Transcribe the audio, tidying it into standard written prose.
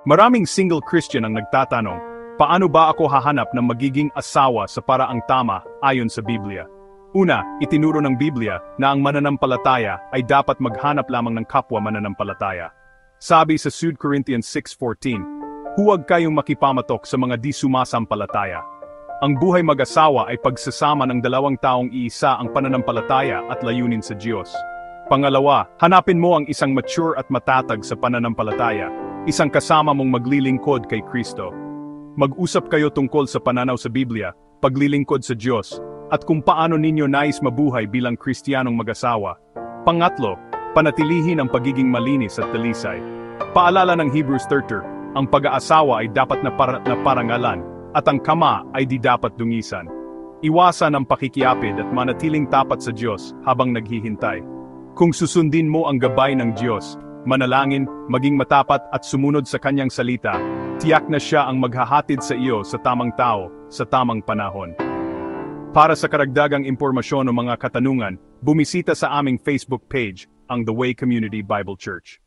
Maraming single Christian ang nagtatanong, paano ba ako hahanap ng magiging asawa sa paraang tama ayon sa Biblia? Una, itinuro ng Biblia na ang mananampalataya ay dapat maghanap lamang ng kapwa mananampalataya. Sabi sa 2 Corinthians 6:14, huwag kayong makipamatok sa mga di sumasampalataya. Ang buhay mag-asawa ay pagsasama ng dalawang taong iisa ang pananampalataya at layunin sa Diyos. Pangalawa, hanapin mo ang isang mature at matatag sa pananampalataya, isang kasama mong maglilingkod kay Kristo. Mag-usap kayo tungkol sa pananaw sa Biblia, paglilingkod sa Diyos, at kung paano ninyo nais mabuhay bilang Kristiyanong mag-asawa. Pangatlo, panatilihin ang pagiging malinis at dalisay. Paalala ng Hebrews 13, ang pag-aasawa ay dapat na parangalan, at ang kama ay di dapat dungisan. Iwasan ang pakikiapid at manatiling tapat sa Diyos habang naghihintay. Kung susundin mo ang gabay ng Diyos, manalangin, maging matapat at sumunod sa kanyang salita, tiyak na siya ang maghahatid sa iyo sa tamang tao, sa tamang panahon. Para sa karagdagang impormasyon o mga katanungan, bumisita sa aming Facebook page, ang The Way Community Bible Church.